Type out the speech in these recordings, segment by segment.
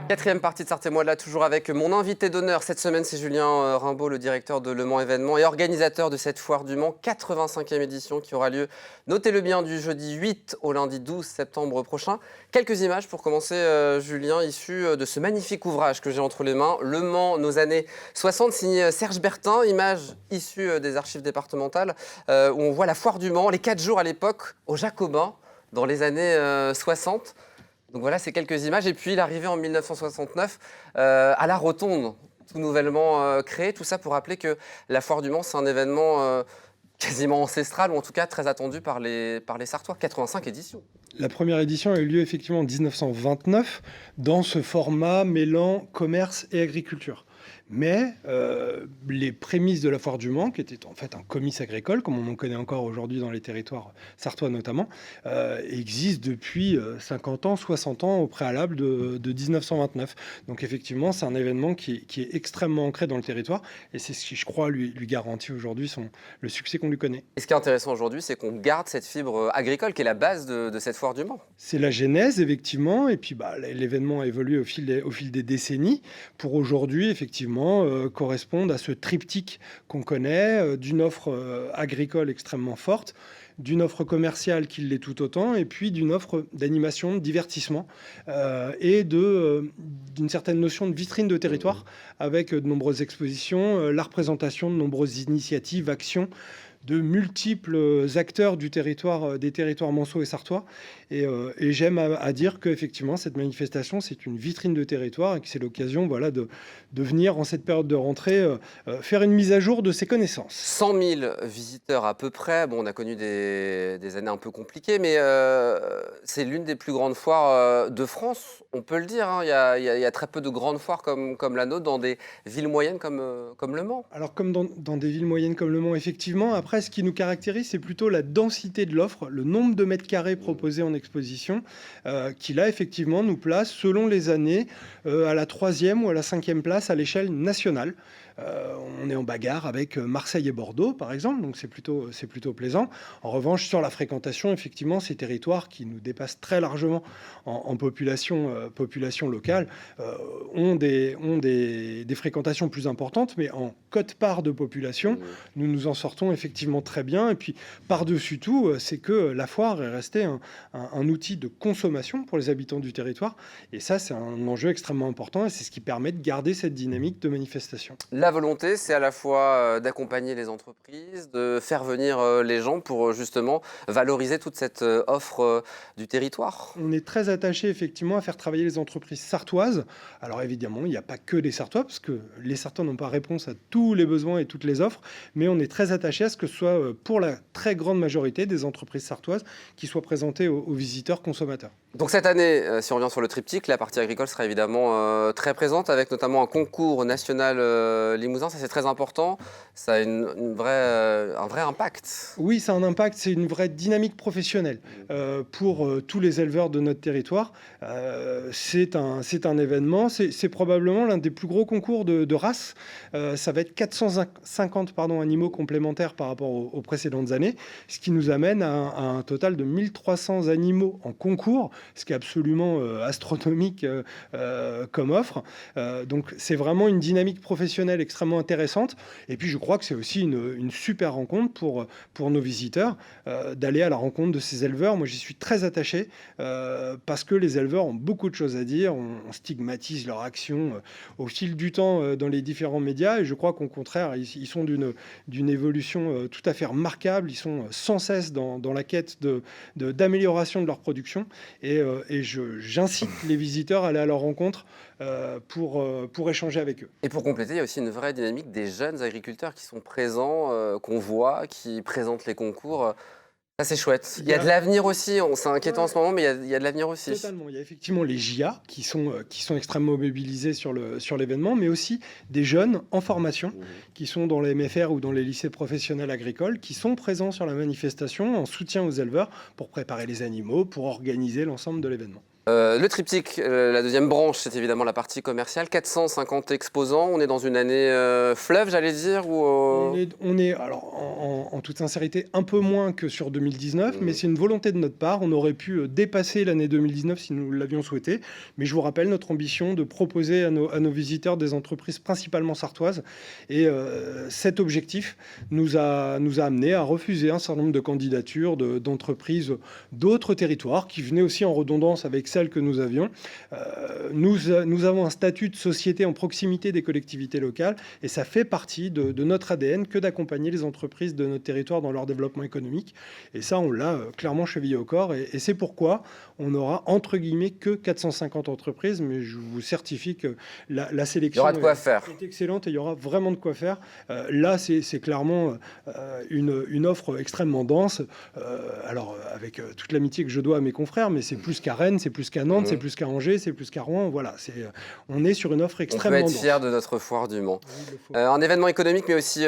Quatrième partie de Sortez-moi de là, toujours avec mon invité d'honneur. Cette semaine, c'est Julien Rimbaud, le directeur de Le Mans Événements et organisateur de cette foire du Mans, 85e édition qui aura lieu, notez-le bien, du jeudi 8 au lundi 12 septembre prochain. Quelques images pour commencer, Julien, issues de ce magnifique ouvrage que j'ai entre les mains, Le Mans, nos années 60, signé Serge Bertin, images issues des archives départementales, où on voit la foire du Mans, les 4 jours à l'époque, aux Jacobins, dans les années 60. Donc voilà, c'est quelques images. Et puis l'arrivée en 1969 à la Rotonde, tout nouvellement créée. Tout ça pour rappeler que la Foire du Mans, c'est un événement quasiment ancestral, ou en tout cas très attendu par les Sartois. 85 éditions. La première édition a eu lieu effectivement en 1929 dans ce format mêlant commerce et agriculture. Mais les prémices de la Foire du Mans, qui était en fait un comice agricole, comme on en connaît encore aujourd'hui dans les territoires sartois notamment, existent depuis 50 ans, 60 ans au préalable de 1929. Donc effectivement, c'est un événement qui est extrêmement ancré dans le territoire et c'est ce qui, je crois, lui garantit aujourd'hui le succès qu'on lui connaît. Et ce qui est intéressant aujourd'hui, c'est qu'on garde cette fibre agricole qui est la base de cette Foire du Mans. C'est la genèse, effectivement, et puis l'événement a évolué au fil des décennies pour aujourd'hui, effectivement, correspondre à ce triptyque qu'on connaît, d'une offre agricole extrêmement forte, d'une offre commerciale qui l'est tout autant, et puis d'une offre d'animation, de divertissement, et d'une certaine notion de vitrine de territoire, avec de nombreuses expositions, la représentation de nombreuses initiatives, actions, de multiples acteurs du territoire, des territoires manceaux et sartois. Et j'aime à dire qu'effectivement, cette manifestation, c'est une vitrine de territoire et que c'est l'occasion de venir, en cette période de rentrée, faire une mise à jour de ses connaissances. 100 000 visiteurs à peu près. Bon, on a connu des années un peu compliquées, mais c'est l'une des plus grandes foires de France, on peut le dire. Hein. Il y a très peu de grandes foires comme la nôtre dans des villes moyennes comme Le Mans. Alors, comme dans des villes moyennes comme Le Mans, effectivement. Après, ce qui nous caractérise, c'est plutôt la densité de l'offre, le nombre de mètres carrés proposés en exposition, qui là, effectivement, nous place, selon les années, à la 3e ou à la 5e place à l'échelle nationale. On est en bagarre avec Marseille et Bordeaux, par exemple, donc c'est plutôt plaisant. En revanche, sur la fréquentation, effectivement, ces territoires qui nous dépassent très largement en population locale ont des fréquentations plus importantes, mais en quote-part de population, nous nous en sortons effectivement très bien. Et puis, par-dessus tout, c'est que la foire est restée un outil de consommation pour les habitants du territoire. Et ça, c'est un enjeu extrêmement important et c'est ce qui permet de garder cette dynamique de manifestation. La volonté, c'est à la fois d'accompagner les entreprises, de faire venir les gens pour justement valoriser toute cette offre du territoire. On est très attaché effectivement à faire travailler les entreprises sartoises. Alors évidemment, il n'y a pas que les Sartois, parce que les Sartois n'ont pas réponse à tous les besoins et toutes les offres, mais on est très attaché à ce que ce soit pour la très grande majorité des entreprises sartoises qui soient présentées aux visiteurs consommateurs. Donc cette année, si on revient sur le triptyque, la partie agricole sera évidemment très présente, avec notamment un concours national limousin. Ça, c'est très important. Ça a un vrai impact. Oui, ça a un impact. C'est une vraie dynamique professionnelle pour tous les éleveurs de notre territoire. C'est un événement. C'est probablement l'un des plus gros concours de races. Ça va être 450 animaux complémentaires par rapport aux précédentes années, ce qui nous amène à un total de 1300 animaux en concours, ce qui est absolument astronomique comme offre. Donc c'est vraiment une dynamique professionnelle extrêmement intéressante. Et puis je crois que c'est aussi une super rencontre pour nos visiteurs, d'aller à la rencontre de ces éleveurs. Moi j'y suis très attaché parce que les éleveurs ont beaucoup de choses à dire. On stigmatise leur action au fil du temps dans les différents médias et je crois qu'au contraire ils sont d'une évolution tout à fait remarquable. Ils sont sans cesse dans la quête d'amélioration de leur production et j'incite les visiteurs à aller à leur rencontre pour échanger avec eux. Et pour compléter, il y a aussi une vraie dynamique des jeunes agriculteurs qui sont présents, qu'on voit, qui présentent les concours. Ça, c'est chouette. Il y a de l'avenir aussi. C'est inquiétant en ce moment, mais il y a de l'avenir aussi. Totalement. Il y a effectivement les JA qui sont extrêmement mobilisés sur l'événement, mais aussi des jeunes en formation qui sont dans les MFR ou dans les lycées professionnels agricoles, qui sont présents sur la manifestation en soutien aux éleveurs pour préparer les animaux, pour organiser l'ensemble de l'événement. Le triptyque, la deuxième branche, c'est évidemment la partie commerciale. 450 exposants, on est dans une année fleuve, j'allais dire ou, On est alors, en toute sincérité, un peu moins que sur 2019, mais c'est une volonté de notre part. On aurait pu dépasser l'année 2019 si nous l'avions souhaité. Mais je vous rappelle notre ambition de proposer à nos visiteurs des entreprises principalement sartoises. Et cet objectif nous a amené à refuser un certain nombre de candidatures d'entreprises d'autres territoires qui venaient aussi en redondance avec celles que nous avions. Nous avons un statut de société en proximité des collectivités locales et ça fait partie de notre ADN que d'accompagner les entreprises de notre territoire dans leur développement économique. Et ça, on l'a clairement chevillé au corps et c'est pourquoi on n'aura entre guillemets que 450 entreprises, mais je vous certifie que la sélection est excellente et il y aura vraiment de quoi faire. Là, c'est clairement une offre extrêmement dense. Alors, avec toute l'amitié que je dois à mes confrères, mais c'est plus qu'à Rennes, c'est plus qu'à Nantes, c'est plus qu'à Angers, c'est plus qu'à Rouen. Voilà, on est sur une offre extrêmement dense. On peut être fiers de notre foire du Mans. Oui, un événement économique, mais aussi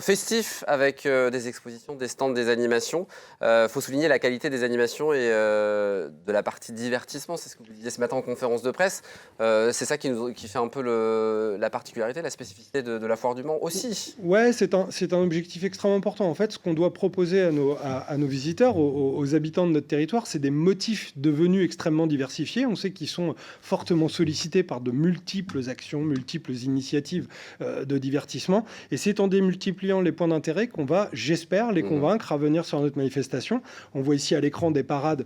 festif, avec des expositions, des stands, des animations. Il faut souligner la qualité des animations et de la partie divertissement. C'est ce que vous disiez ce matin en conférence de presse. C'est ça qui fait un peu la particularité, la spécificité de la foire du Mans aussi. Ouais, c'est un objectif extrêmement important. En fait, ce qu'on doit proposer à nos visiteurs, aux habitants de notre territoire, c'est des motifs devenus extrêmement diversifiés. On sait qu'ils sont fortement sollicités par de multiples actions, multiples initiatives de divertissement. Et c'est en démultipliant les points d'intérêt qu'on va, j'espère, les convaincre à venir sur notre manifestation. On voit ici à l'écran des parades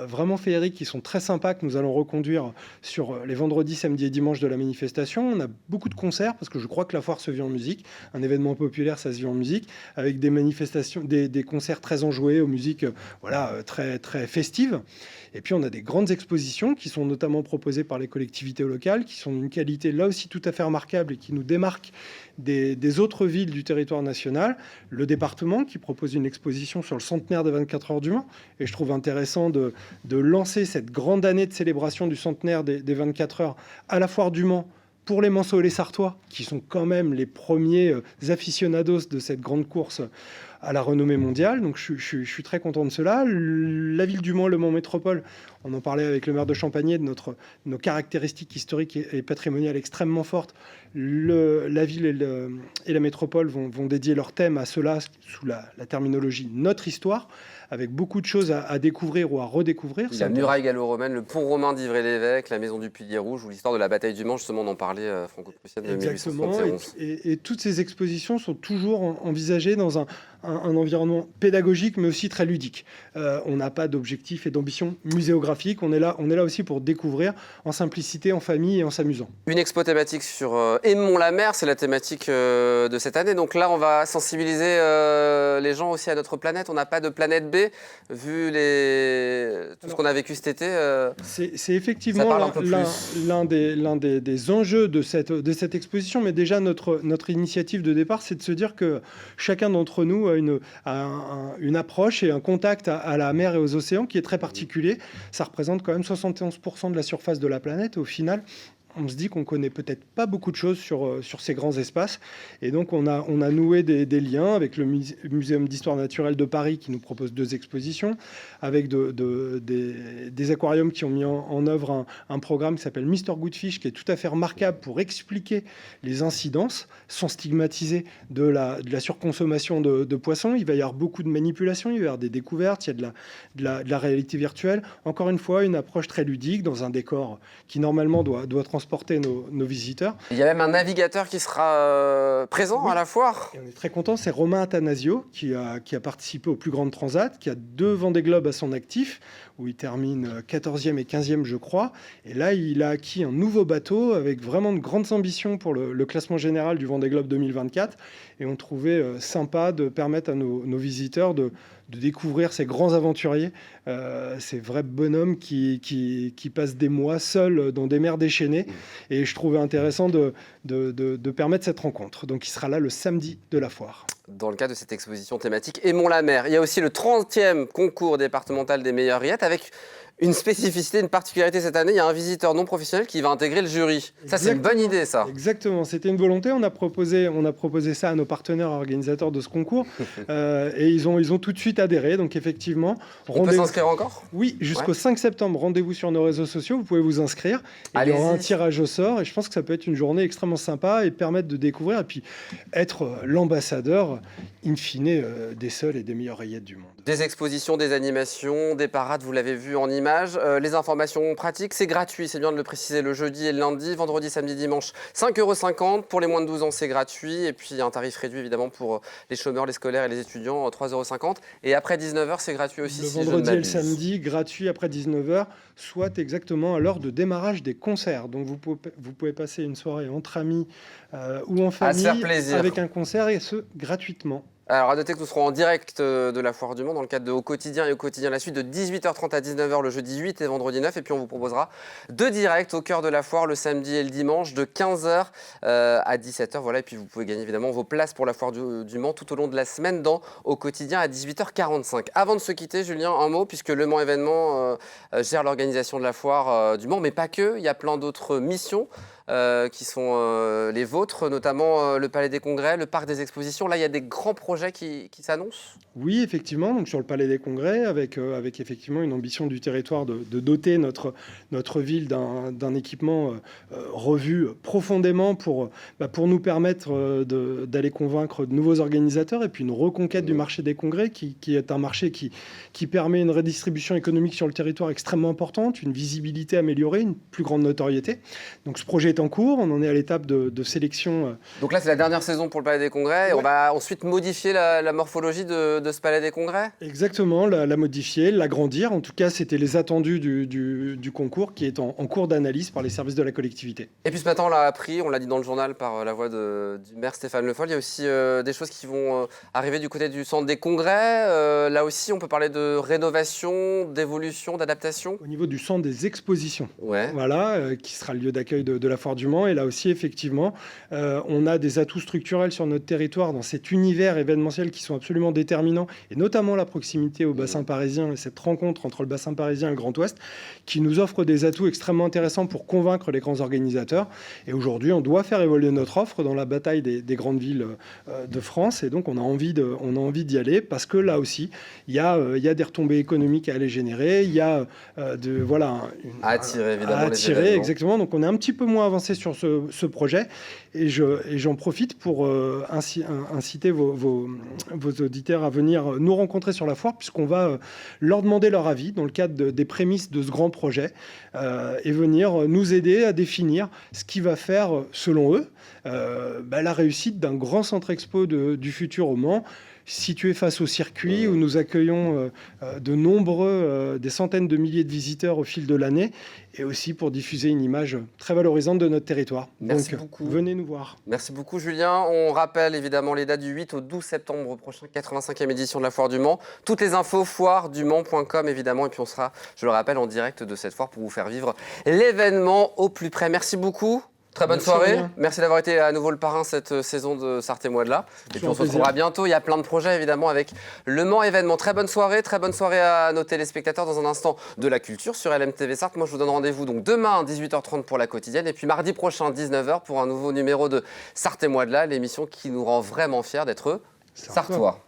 vraiment féeriques qui sont très sympas que nous allons reconduire sur les vendredis, samedis et dimanches de la manifestation. On a beaucoup de concerts parce que je crois que la foire se vit en musique. Un événement populaire, ça se vit en musique, avec des manifestations, des concerts très enjoués, aux musiques très, très festives. Et puis on a des grandes expositions qui sont notamment proposées par les collectivités locales, qui sont d'une qualité là aussi tout à fait remarquable et qui nous démarquent des autres villes du territoire national. Le département qui propose une exposition sur le centenaire des 24 heures du Mans. Et je trouve intéressant de lancer cette grande année de célébration du centenaire des 24 heures à la foire du Mans pour les Manceaux et les Sartois, qui sont quand même les premiers aficionados de cette grande course à la renommée mondiale. Donc je suis très content de cela. La ville du Mans, le Mans Métropole, on en parlait avec le maire de Champagné, de nos caractéristiques historiques et patrimoniales extrêmement fortes. La ville et la métropole vont dédier leur thème à cela sous la terminologie « notre histoire », avec beaucoup de choses à découvrir ou à redécouvrir. La muraille gallo-romaine, le pont romain d'Ivry-l'Évêque, la maison du Pilier Rouge ou l'histoire de la bataille du Mans, justement, on en parlait, franco-prussienne de 1871. Et toutes ces expositions sont toujours envisagées dans un environnement pédagogique, mais aussi très ludique. On n'a pas d'objectif et d'ambition muséographique. On est là aussi pour découvrir en simplicité, en famille et en s'amusant. Une expo thématique sur Aimons-la-mer, c'est la thématique de cette année. Donc là, on va sensibiliser les gens aussi à notre planète. On n'a pas de planète B, vu tout ce qu'on a vécu cet été. C'est effectivement l'un des enjeux de cette exposition. Mais déjà, notre initiative de départ, c'est de se dire que chacun d'entre nous a une approche et un contact à la mer et aux océans qui est très particulier. Ça représente quand même 71% de la surface de la planète. Au final, on se dit qu'on connaît peut-être pas beaucoup de choses sur ces grands espaces. Et donc, on a noué des liens avec le Muséum d'histoire naturelle de Paris qui nous propose 2 expositions, avec des aquariums qui ont mis en œuvre un programme qui s'appelle Mr. Goodfish, qui est tout à fait remarquable pour expliquer les incidences sans stigmatiser de la surconsommation de poissons. Il va y avoir beaucoup de manipulations, il va y avoir des découvertes, il y a de la réalité virtuelle. Encore une fois, une approche très ludique dans un décor qui normalement doit transporter nos visiteurs. Il y a même un navigateur qui sera présent à la foire. Et on est très content, c'est Romain Attanasio qui a participé aux plus grandes transats, qui a 2 Vendée Globe à son actif, où il termine 14e et 15e, je crois. Et là, il a acquis un nouveau bateau avec vraiment de grandes ambitions pour le classement général du Vendée Globe 2024. Et on trouvait sympa de permettre à nos visiteurs de découvrir ces grands aventuriers, ces vrais bonhommes qui passent des mois seuls dans des mers déchaînées. Et je trouvais intéressant de permettre cette rencontre. Donc il sera là le samedi de la foire. Dans le cadre de cette exposition thématique Aimons la mer, il y a aussi le 30e concours départemental des meilleures rillettes avec Une spécificité, une particularité cette année, il y a un visiteur non professionnel qui va intégrer le jury. Ça, c'est une bonne idée, ça. Exactement, c'était une volonté. On a proposé ça à nos partenaires organisateurs de ce concours et ils ont tout de suite adhéré. Donc effectivement, on peut s'inscrire encore? Oui, jusqu'au 5 septembre. Rendez-vous sur nos réseaux sociaux, vous pouvez vous inscrire. Et il y aura un tirage au sort et je pense que ça peut être une journée extrêmement sympa et permettre de découvrir et puis être l'ambassadeur, in fine, des seules et des meilleures rayettes du monde. Des expositions, des animations, des parades, vous l'avez vu en images. Les informations pratiques, c'est gratuit, c'est bien de le préciser, le jeudi et le lundi, vendredi, samedi, dimanche, 5,50 €. Pour les moins de 12 ans, c'est gratuit. Et puis, un tarif réduit, évidemment, pour les chômeurs, les scolaires et les étudiants, 3,50 €. Et après 19 h, c'est gratuit aussi. Le vendredi et le samedi, gratuit après 19 h, soit exactement à l'heure de démarrage des concerts. Donc, vous pouvez passer une soirée entre amis ou en famille avec un concert et ce, gratuitement. Alors, à noter que nous serons en direct de la Foire du Mans dans le cadre de Au Quotidien et Au Quotidien la suite de 18 h 30 à 19 h le jeudi 8 et vendredi 9. Et puis, on vous proposera 2 directs au cœur de la foire le samedi et le dimanche de 15 h à 17 h. Voilà. Et puis, vous pouvez gagner évidemment vos places pour la Foire du Mans tout au long de la semaine dans Au Quotidien à 18 h 45. Avant de se quitter, Julien, un mot, puisque Le Mans Événement gère l'organisation de la Foire du Mans, mais pas que. Il y a plein d'autres missions qui sont les vôtres, notamment le Palais des Congrès, le Parc des Expositions. Là, il y a des grands projets qui s'annoncent? Oui, effectivement, donc sur le Palais des Congrès, avec effectivement une ambition du territoire de doter notre ville d'un équipement revu profondément pour nous permettre d'aller convaincre de nouveaux organisateurs et puis une reconquête du marché des congrès qui est un marché qui permet une redistribution économique sur le territoire extrêmement importante, une visibilité améliorée, une plus grande notoriété. Donc ce projet est en cours, on en est à l'étape de sélection. Donc là, c'est la dernière saison pour le Palais des Congrès. Ouais. Et on va ensuite modifier la morphologie de ce Palais des Congrès? Exactement, la modifier, l'agrandir. En tout cas, c'était les attendus du concours qui est en cours d'analyse par les services de la collectivité. Et puis ce matin, on l'a appris, on l'a dit dans le journal par la voix du maire Stéphane Le Foll, il y a aussi des choses qui vont arriver du côté du centre des congrès. Là aussi, on peut parler de rénovation, d'évolution, d'adaptation. Au niveau du centre des expositions, ouais. Voilà, qui sera le lieu d'accueil de la Foire du Mans. Et là aussi, effectivement, on a des atouts structurels sur notre territoire dans cet univers événementiel qui sont absolument déterminants, et notamment la proximité au bassin parisien et cette rencontre entre le bassin parisien et le Grand Ouest, qui nous offre des atouts extrêmement intéressants pour convaincre les grands organisateurs. Et aujourd'hui, on doit faire évoluer notre offre dans la bataille des grandes villes de France. Et donc, on a envie d'y aller parce que là aussi, il y a des retombées économiques à aller générer. Il y a à attirer, évidemment. Exactement. Donc, on est un petit peu moins avancé sur ce projet. Et j'en profite pour inciter vos auditeurs à venir nous rencontrer sur la foire, puisqu'on va leur demander leur avis dans le cadre des prémices de ce grand projet et venir nous aider à définir ce qui va faire, selon eux, la réussite d'un grand centre expo du futur au Mans, situé face au circuit où nous accueillons des centaines de milliers de visiteurs au fil de l'année, et aussi pour diffuser une image très valorisante de notre territoire. Merci beaucoup. Venez nous voir. Merci beaucoup, Julien. On rappelle évidemment les dates du 8 au 12 septembre prochain, 85e édition de la Foire du Mans. Toutes les infos, foiredumans.com évidemment, et puis on sera, je le rappelle, en direct de cette foire pour vous faire vivre l'événement au plus près. Merci beaucoup. Très bonne soirée. Bien. Merci d'avoir été à nouveau le parrain cette saison de Sarthe-et-Moi-de-là. Et puis on se retrouvera bientôt. Il y a plein de projets évidemment avec Le Mans Événement. Très bonne soirée à nos téléspectateurs. Dans un instant, de la culture sur LMTV Sarthe. Moi, je vous donne rendez-vous donc demain 18 h 30 pour la quotidienne et puis mardi prochain 19 h pour un nouveau numéro de Sarthe-et-Moi-de-là, l'émission qui nous rend vraiment fiers d'être Sartois.